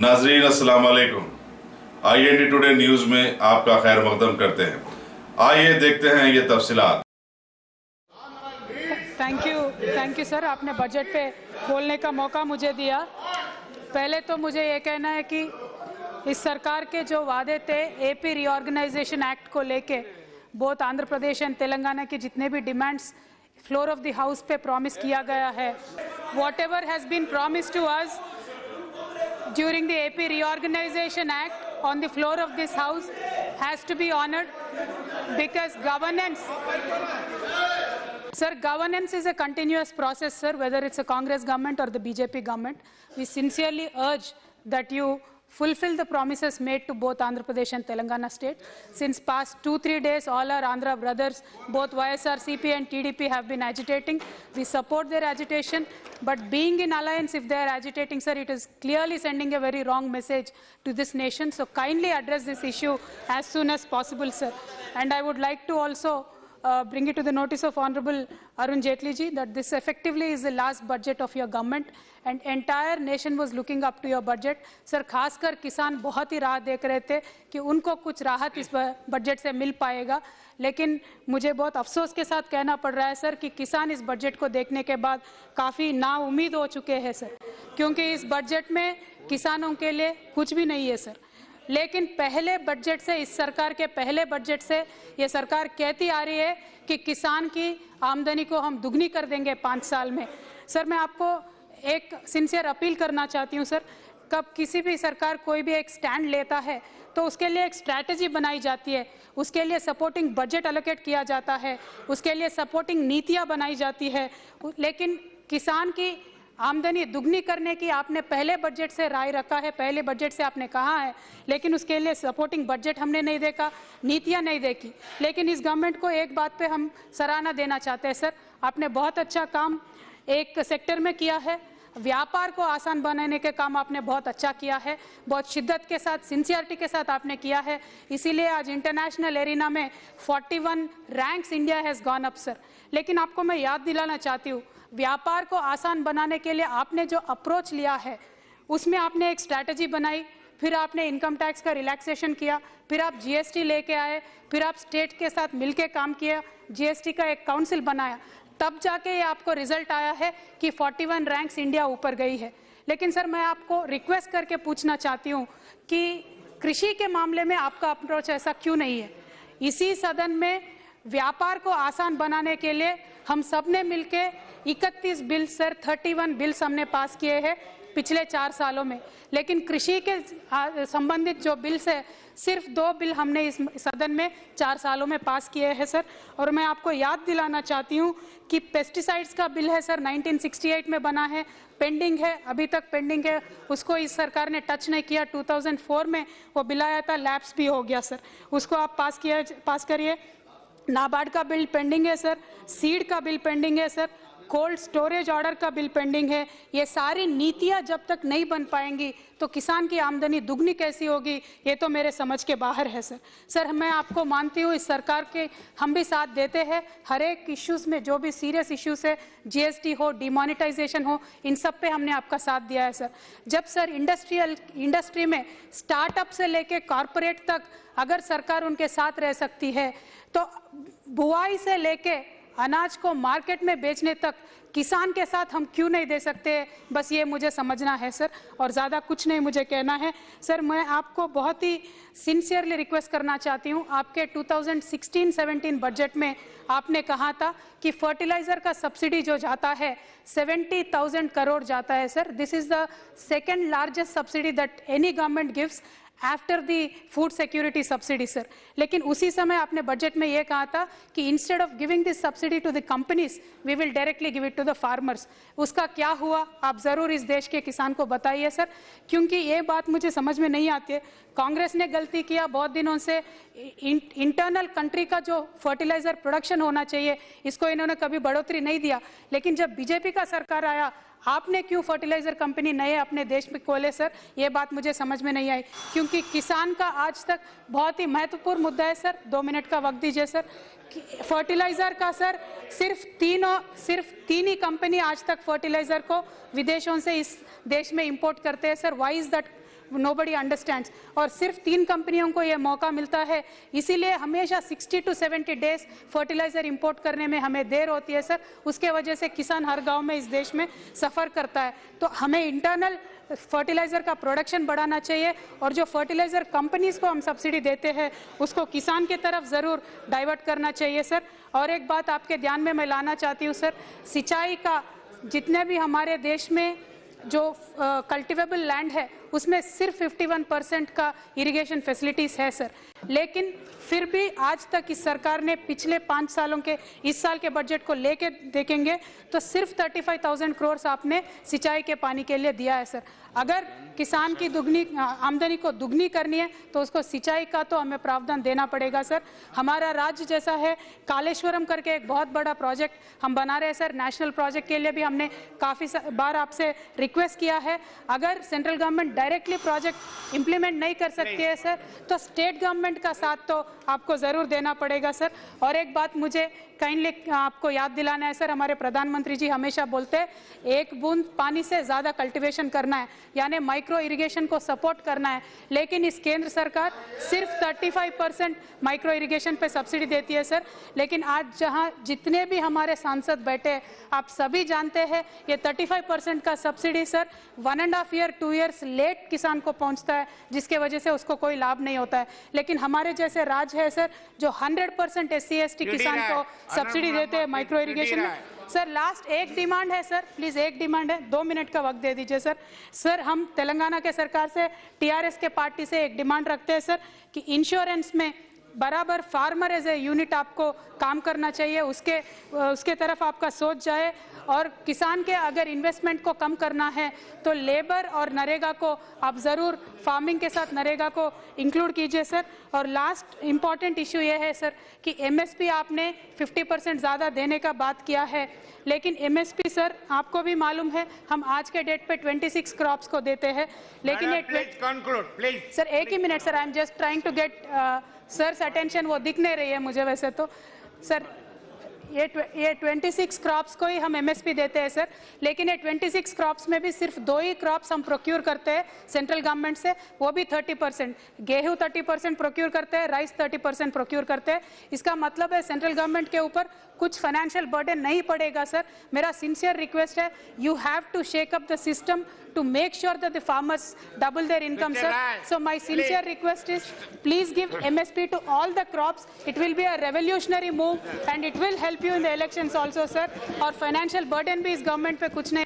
नाजरीन अस्सलाम वालेकुम। IND टुडे न्यूज में आपका खैर मकदम करते हैं। आइए देखते हैं ये तफसीलात। थैंक यू सर, आपने बजट पे बोलने का मौका मुझे दिया। पहले तो मुझे ये कहना है कि इस सरकार के जो वादे थे AP रीऑर्गेनाइजेशन एक्ट को लेके, बहुत आंध्र प्रदेश एंड तेलंगाना के जितने भी demands floor of the house पे प्रॉमिस किया गया है, whatever has been promise to us during the AP Reorganization Act on the floor of this house has to be honored, because governance is a continuous process, sir, whether it's a Congress government or the BJP government. We sincerely urge that you fulfill the promises made to both Andhra Pradesh and Telangana state. Since past 2-3 days, all our Andhra brothers, both YSRCP and TDP, have been agitating. We support their agitation, but being in alliance, if they are agitating, sir, it is clearly sending a very wrong message to this nation. So kindly address this issue as soon as possible, sir. And I would like to also bring it to the notice of Honorable Arun Jaitley ji that this effectively is the last budget of your government and entire nation was looking up to your budget. Sir, खासकर किसान बहुत ही राह देख रहे थे कि उनको कुछ राहत इस बजट से मिल पाएगा, लेकिन मुझे बहुत अफसोस के साथ कहना पड़ रहा है सर कि किसान इस बजट को देखने के बाद काफ़ी नाउम्मीद हो चुके हैं सर, क्योंकि इस बजट में किसानों के लिए कुछ भी नहीं है सर। लेकिन पहले बजट से, इस सरकार के पहले बजट से ये सरकार कहती आ रही है कि किसान की आमदनी को हम दुगनी कर देंगे 5 साल में। सर, मैं आपको एक सिंसियर अपील करना चाहती हूँ सर, कब किसी भी सरकार कोई भी एक स्टैंड लेता है तो उसके लिए एक स्ट्रैटेजी बनाई जाती है, उसके लिए सपोर्टिंग बजट एलोकेट किया जाता है, उसके लिए सपोर्टिंग नीतियाँ बनाई जाती है। लेकिन किसान की आमदनी दुगनी करने की आपने पहले बजट से राय रखा है, पहले बजट से आपने कहा है, लेकिन उसके लिए सपोर्टिंग बजट हमने नहीं देखा, नीतियां नहीं देखी। लेकिन इस गवर्नमेंट को एक बात पे हम सराहना देना चाहते हैं सर, आपने बहुत अच्छा काम एक सेक्टर में किया है, व्यापार को आसान बनाने के काम आपने बहुत अच्छा किया है, बहुत शिद्दत के साथ, सिंसियरिटी के साथ आपने किया है। इसीलिए आज इंटरनेशनल एरिना में 41 ranks India has gone up sir. लेकिन आपको मैं याद दिलाना चाहती हूँ, व्यापार को आसान बनाने के लिए आपने जो अप्रोच लिया है उसमें आपने एक स्ट्रैटेजी बनाई, फिर आपने इनकम टैक्स का रिलैक्सेशन किया, फिर आप GST लेके आए, फिर आप स्टेट के साथ मिलके काम किया, GST का एक काउंसिल बनाया, तब जाके ये आपको रिजल्ट आया है कि 41 रैंक्स इंडिया ऊपर गई है। लेकिन सर, मैं आपको रिक्वेस्ट करके पूछना चाहती हूँ कि कृषि के मामले में आपका अप्रोच ऐसा क्यों नहीं है? इसी सदन में व्यापार को आसान बनाने के लिए हम सब ने मिलके 31 बिल सर, 31 बिल्स हमने पास किए हैं पिछले 4 सालों में, लेकिन कृषि के संबंधित जो बिल्स है सिर्फ 2 बिल हमने इस सदन में 4 सालों में पास किए हैं सर। और मैं आपको याद दिलाना चाहती हूँ कि पेस्टिसाइड्स का बिल है सर, 1968 में बना है, पेंडिंग है, अभी तक पेंडिंग है, उसको इस सरकार ने टच नहीं किया। 2004 में वो बिल आया था, लैप्स भी हो गया सर, उसको आप पास करिए। नाबार्ड का बिल पेंडिंग है सर, सीड का बिल पेंडिंग है सर, कोल्ड स्टोरेज ऑर्डर का बिल पेंडिंग है। ये सारी नीतियां जब तक नहीं बन पाएंगी तो किसान की आमदनी दुगनी कैसी होगी, ये तो मेरे समझ के बाहर है सर। सर, मैं आपको मानती हूँ इस सरकार के हम भी साथ देते हैं, हर एक इश्यूज़ में जो भी सीरियस इश्यूज़ है, GST हो, डिमोनेटाइजेशन हो, इन सब पे हमने आपका साथ दिया है सर। जब सर इंडस्ट्री में स्टार्टअप से लेके कॉरपोरेट तक अगर सरकार उनके साथ रह सकती है तो बुआई से लेके अनाज को मार्केट में बेचने तक किसान के साथ हम क्यों नहीं दे सकते? बस ये मुझे समझना है सर, और ज़्यादा कुछ नहीं मुझे कहना है सर। मैं आपको बहुत ही सिंसियरली रिक्वेस्ट करना चाहती हूँ, आपके 2016-17 बजट में आपने कहा था कि फर्टिलाइज़र का सब्सिडी जो जाता है 70,000 करोड़ जाता है sir. This is the second largest subsidy that any government gives after the food security subsidy sir. लेकिन उसी समय आपने बजट में ये कहा था कि instead of giving this subsidy to the companies we will directly give it to the farmers. उसका क्या हुआ, आप ज़रूर इस देश के किसान को बताइए सर, क्योंकि ये बात मुझे समझ में नहीं आती है। कांग्रेस ने गलती किया, बहुत दिनों से इंटरनल कंट्री का जो फर्टिलाइजर प्रोडक्शन होना चाहिए इसको इन्होंने कभी बढ़ोतरी नहीं दिया। लेकिन जब बीजेपी का सरकार आया, आपने क्यों फर्टिलाइजर कंपनी नए अपने देश में खोले सर, ये बात मुझे समझ में नहीं आई। क्योंकि किसान का आज तक बहुत ही महत्वपूर्ण मुद्दा है सर, 2 मिनट का वक्त दीजिए सर। फर्टिलाइजर का सर सिर्फ तीन ही कंपनी आज तक फर्टिलाइजर को विदेशों से इस देश में इंपोर्ट करते हैं sir. Why is that? nobody understands. और सिर्फ 3 कंपनियों को ये मौका मिलता है, इसीलिए हमेशा 60 to 70 डेज फर्टिलाइजर इंपोर्ट करने में हमें देर होती है सर। उसके वजह से किसान हर गांव में इस देश में सफ़र करता है। तो हमें इंटरनल फर्टिलाइजर का प्रोडक्शन बढ़ाना चाहिए और जो फर्टिलाइजर कंपनीज को हम सब्सिडी देते हैं उसको किसान की तरफ ज़रूर डाइवर्ट करना चाहिए सर। और एक बात आपके ध्यान में मैं लाना चाहती हूँ सर, सिंचाई का जितने भी हमारे देश में जो कल्टिवेबल लैंड है उसमें सिर्फ 51% का इरिगेशन फैसिलिटीज़ है सर। लेकिन फिर भी आज तक इस सरकार ने पिछले 5 सालों के इस साल के बजट को लेके देखेंगे तो सिर्फ 35,000 करोड़ आपने सिंचाई के पानी के लिए दिया है सर। अगर किसान की आमदनी को दुगनी करनी है तो उसको सिंचाई का तो हमें प्रावधान देना पड़ेगा सर। हमारा राज्य जैसा है, कालेश्वरम करके एक बहुत बड़ा प्रोजेक्ट हम बना रहे हैं सर। नेशनल प्रोजेक्ट के लिए भी हमने काफ़ी बार आपसे रिक्वेस्ट किया है। अगर central government directly project implement नहीं कर सकती है सर तो स्टेट गवर्नमेंट का साथ तो आपको ज़रूर देना पड़ेगा सर। और एक बात मुझे काइंडली आपको याद दिलाना है सर, हमारे प्रधानमंत्री जी हमेशा बोलते हैं 1 बूंद पानी से ज़्यादा कल्टीवेशन करना है, यानी माइक्रो इरिगेशन को सपोर्ट करना है। लेकिन इस केंद्र सरकार सिर्फ 35% माइक्रो इरिगेशन पे सब्सिडी देती है सर। लेकिन आज जहां जितने भी हमारे सांसद बैठे हैं आप सभी जानते हैं ये 35% का subsidy sir 1.5 year 2 years late किसान को पहुंचता है, जिसके वजह से उसको कोई लाभ नहीं होता है। लेकिन हमारे जैसे राज्य है सर जो 100% SC/ST किसान को सब्सिडी देते हैं माइक्रो इरिगेशन में। सर लास्ट एक डिमांड है सर, प्लीज एक डिमांड है, 2 मिनट का वक्त दे दीजिए सर। सर हम तेलंगाना के सरकार से TRS के पार्टी से एक डिमांड रखते हैं सर कि इंश्योरेंस में बराबर फार्मर एज ए यूनिट आपको काम करना चाहिए, उसके तरफ आपका सोच जाए। और किसान के अगर इन्वेस्टमेंट को कम करना है तो लेबर और नरेगा को आप ज़रूर फार्मिंग के साथ नरेगा को इंक्लूड कीजिए सर। और लास्ट इम्पॉर्टेंट इशू ये है सर कि MSP आपने 50% ज़्यादा देने का बात किया है, लेकिन MSP सर आपको भी मालूम है हम आज के डेट पे 26 क्रॉप्स को देते हैं। लेकिन ये सर एक ही minute sir, I am just trying to get sir attention, वो दिख नहीं रही है मुझे वैसे तो सर। ये 26 क्रॉप्स को ही हम MSP देते हैं सर, लेकिन ये 26 क्रॉप्स में भी सिर्फ 2 ही क्रॉप्स हम प्रोक्यूर करते हैं सेंट्रल गवर्नमेंट से, वो भी 30%। गेहूं 30% प्रोक्यूर करते हैं, राइस 30% प्रोक्यूर करते हैं। इसका मतलब है सेंट्रल गवर्नमेंट के ऊपर कुछ फाइनेंशियल बर्डन नहीं पड़ेगा सर। मेरा सिंसियर रिक्वेस्ट है, you have to shake up the system to make sure that the farmers double their income sir. So my sincere request is please give MSP to all the crops. It will be a revolutionary move and it will help you in the elections also sir. और financial burden भी इस government पे कुछ नहीं